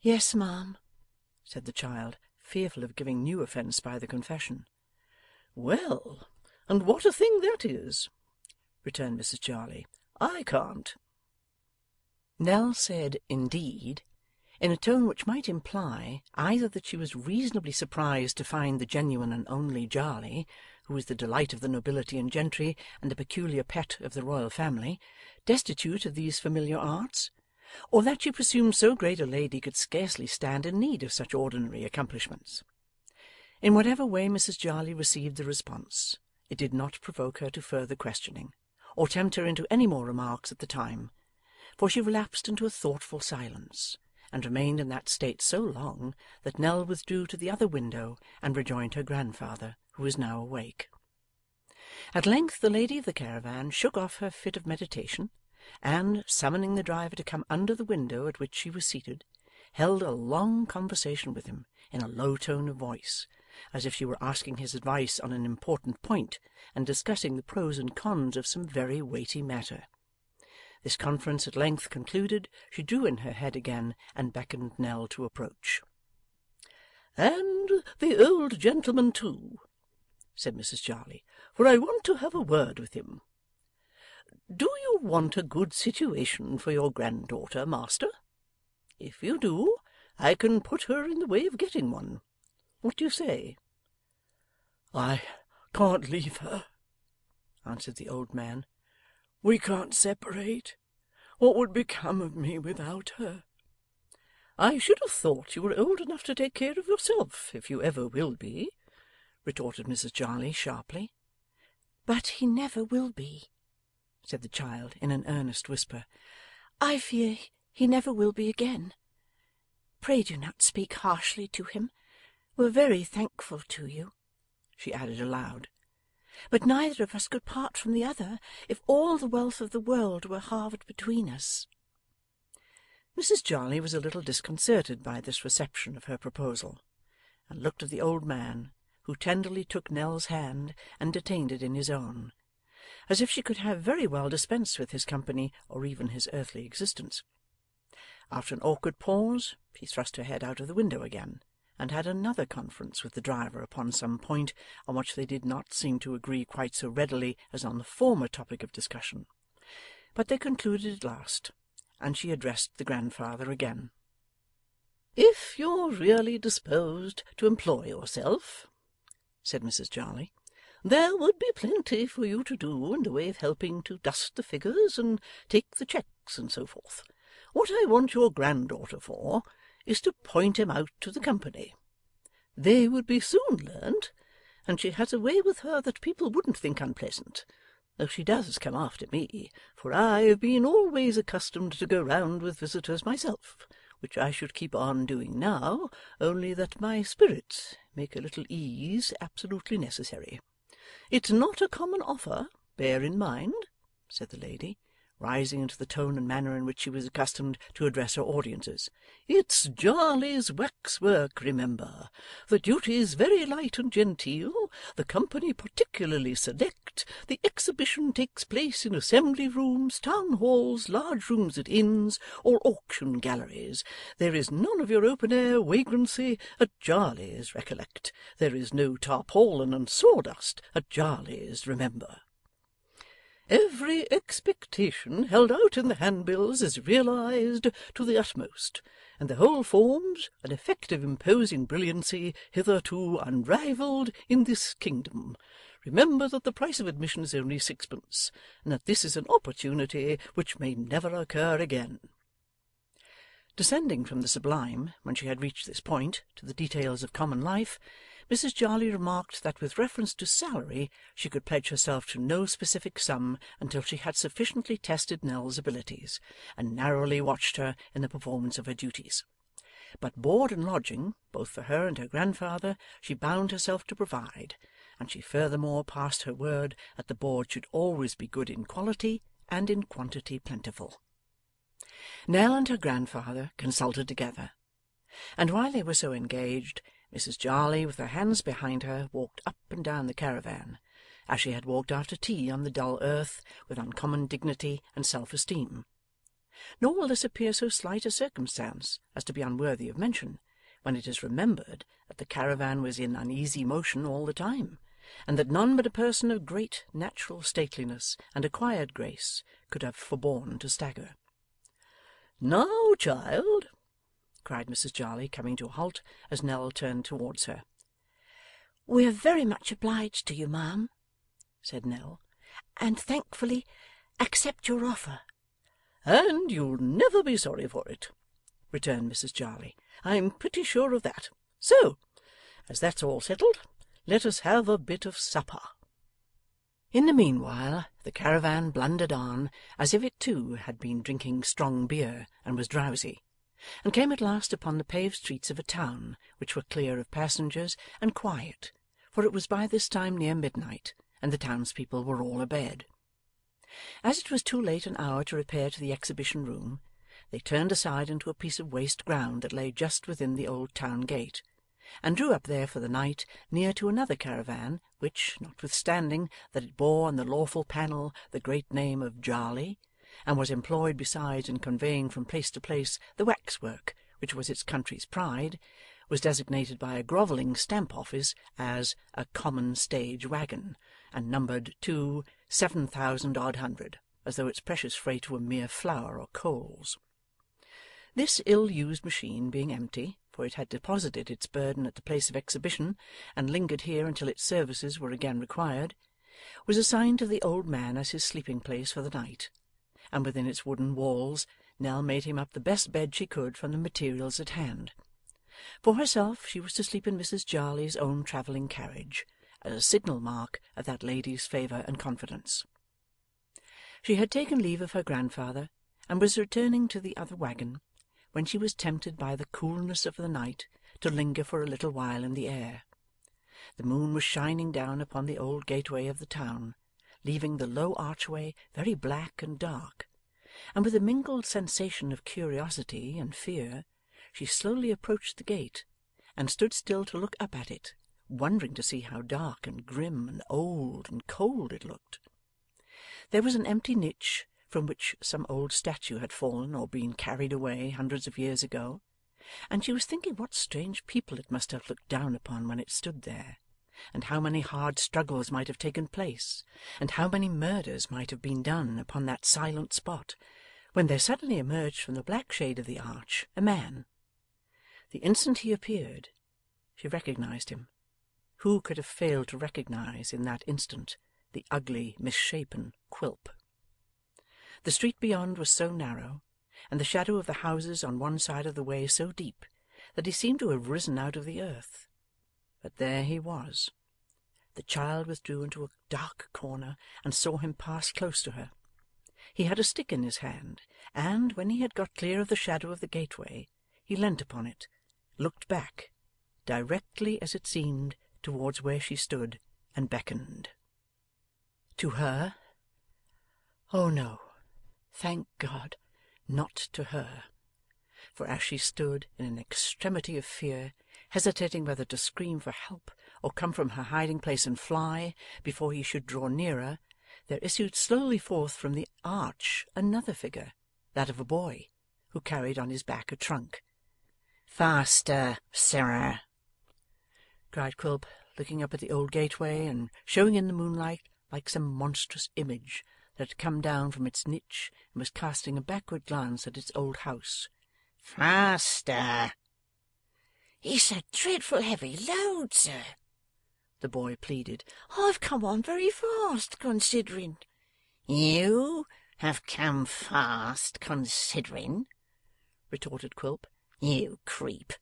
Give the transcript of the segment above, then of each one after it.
'Yes, ma'am,' said the child, fearful of giving new offence by the confession. 'Well, and what a thing that is!' returned Mrs Jarley. 'I can't.' Nell said 'indeed,' in a tone which might imply either that she was reasonably surprised to find the genuine and only Jarley, who was the delight of the nobility and gentry and a peculiar pet of the royal family, destitute of these familiar arts, or that she presumed so great a lady could scarcely stand in need of such ordinary accomplishments. In whatever way Mrs Jarley received the response, it did not provoke her to further questioning, or tempt her into any more remarks at the time, for she relapsed into a thoughtful silence, and remained in that state so long that Nell withdrew to the other window and rejoined her grandfather, who was now awake. At length the lady of the caravan shook off her fit of meditation, and, summoning the driver to come under the window at which she was seated, held a long conversation with him in a low tone of voice, as if she were asking his advice on an important point, and discussing the pros and cons of some very weighty matter. This conference at length concluded, she drew in her head again, and beckoned Nell to approach. 'And the old gentleman too,' said Mrs Jarley, 'for I want to have a word with him. Do you want a good situation for your granddaughter, master? If you do, I can put her in the way of getting one. What do you say?' 'I can't leave her,' answered the old man. 'We can't separate. What would become of me without her?' 'I should have thought you were old enough to take care of yourself, if you ever will be,' retorted Mrs Jarley sharply. 'But he never will be,' said the child in an earnest whisper. 'I fear he never will be again. Pray do not speak harshly to him. We're very thankful to you,' she added aloud. 'But neither of us could part from the other if all the wealth of the world were halved between us.' Mrs Jarley was a little disconcerted by this reception of her proposal, and looked at the old man, who tenderly took Nell's hand and detained it in his own, as if she could have very well dispensed with his company or even his earthly existence. After an awkward pause, she thrust her head out of the window again, and had another conference with the driver upon some point on which they did not seem to agree quite so readily as on the former topic of discussion. But they concluded at last, and she addressed the grandfather again. 'If you're really disposed to employ yourself,' said Mrs Jarley, 'there would be plenty for you to do in the way of helping to dust the figures and take the cheques and so forth. What I want your granddaughter for is to point him out to the company. They would be soon learnt, and she has a way with her that people wouldn't think unpleasant, though she does come after me, for I have been always accustomed to go round with visitors myself, which I should keep on doing now, only that my spirits make a little ease absolutely necessary. It's not a common offer, bear in mind,' said the lady, rising into the tone and manner in which she was accustomed to address her audiences. 'It's Jarley's waxwork, remember. The duty's very light and genteel, the company particularly select, the exhibition takes place in assembly rooms, town halls, large rooms at inns, or auction galleries. There is none of your open-air vagrancy at Jarley's, recollect. There is no tarpaulin and sawdust at Jarley's, remember. Every expectation held out in the handbills is realized to the utmost, and the whole forms an effect of imposing brilliancy hitherto unrivalled in this kingdom. Remember that the price of admission is only sixpence, and that this is an opportunity which may never occur again.' Descending from the sublime, when she had reached this point, to the details of common life, Mrs Jarley remarked that with reference to salary she could pledge herself to no specific sum until she had sufficiently tested Nell's abilities, and narrowly watched her in the performance of her duties. But board and lodging, both for her and her grandfather, she bound herself to provide, and she furthermore passed her word that the board should always be good in quality and in quantity plentiful. Nell and her grandfather consulted together, and while they were so engaged, Mrs Jarley, with her hands behind her, walked up and down the caravan, as she had walked after tea on the dull earth, with uncommon dignity and self-esteem. Nor will this appear so slight a circumstance as to be unworthy of mention, when it is remembered that the caravan was in uneasy motion all the time, and that none but a person of great natural stateliness and acquired grace could have forborne to stagger. 'Now, child,' cried Mrs Jarley, coming to a halt as Nell turned towards her. 'We are very much obliged to you, ma'am,' said Nell, 'and thankfully accept your offer.' 'And you'll never be sorry for it,' returned Mrs Jarley. 'I'm pretty sure of that. So, as that's all settled, let us have a bit of supper.' In the meanwhile, the caravan blundered on as if it too had been drinking strong beer and was drowsy, and came at last upon the paved streets of a town, which were clear of passengers and quiet, for it was by this time near midnight, and the townspeople were all abed. As it was too late an hour to repair to the exhibition room, they turned aside into a piece of waste ground that lay just within the old town gate, and drew up there for the night near to another caravan, which, notwithstanding that it bore on the lawful panel the great name of Jarley, and was employed besides in conveying from place to place the waxwork which was its country's pride, was designated by a grovelling stamp office as a common stage waggon, and numbered to 7,000 odd hundred, as though its precious freight were mere flour or coals. This ill-used machine being empty, for it had deposited its burden at the place of exhibition, and lingered here until its services were again required, was assigned to the old man as his sleeping place for the night, and within its wooden walls Nell made him up the best bed she could from the materials at hand. For herself, she was to sleep in Mrs Jarley's own travelling carriage, as a signal mark of that lady's favour and confidence. She had taken leave of her grandfather, and was returning to the other waggon, when she was tempted by the coolness of the night to linger for a little while in the air. The moon was shining down upon the old gateway of the town, leaving the low archway very black and dark, and with a mingled sensation of curiosity and fear, she slowly approached the gate, and stood still to look up at it, wondering to see how dark and grim and old and cold it looked. There was an empty niche, from which some old statue had fallen or been carried away hundreds of years ago, and she was thinking what strange people it must have looked down upon when it stood there, and how many hard struggles might have taken place, and how many murders might have been done upon that silent spot, when there suddenly emerged from the black shade of the arch a man. The instant he appeared, she recognized him. Who could have failed to recognize in that instant the ugly, misshapen Quilp? The street beyond was so narrow, and the shadow of the houses on one side of the way so deep, that he seemed to have risen out of the earth. But there he was. The child withdrew into a dark corner, and saw him pass close to her. He had a stick in his hand, and, when he had got clear of the shadow of the gateway, he leant upon it, looked back, directly as it seemed, towards where she stood, and beckoned. To her? Oh no, thank God, not to her. For as she stood in an extremity of fear, hesitating whether to scream for help or come from her hiding-place and fly before he should draw nearer, there issued slowly forth from the arch another figure, that of a boy, who carried on his back a trunk. "Faster, sirrah!" cried Quilp, looking up at the old gateway, and showing in the moonlight like some monstrous image that had come down from its niche and was casting a backward glance at its old house. "Faster!" "It's a dreadful heavy load, sir," the boy pleaded. "I've come on very fast, considering." "You have come fast, considering?" retorted Quilp. "You creep,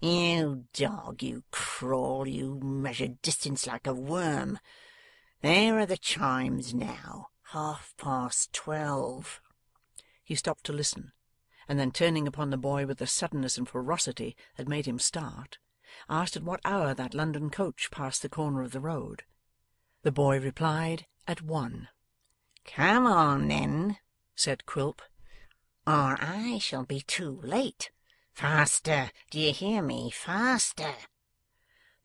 you dog, you crawl, you measure distance like a worm. There are the chimes now, 12:30. He stopped to listen, and then turning upon the boy with a suddenness and ferocity that made him start, asked at what hour that London coach passed the corner of the road. The boy replied, at 1. "Come on, then," said Quilp, "or I shall be too late. Faster, do you hear me? Faster!"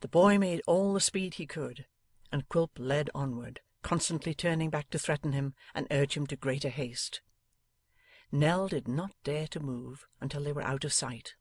The boy made all the speed he could, and Quilp led onward, constantly turning back to threaten him and urge him to greater haste. Nell did not dare to move until they were out of sight,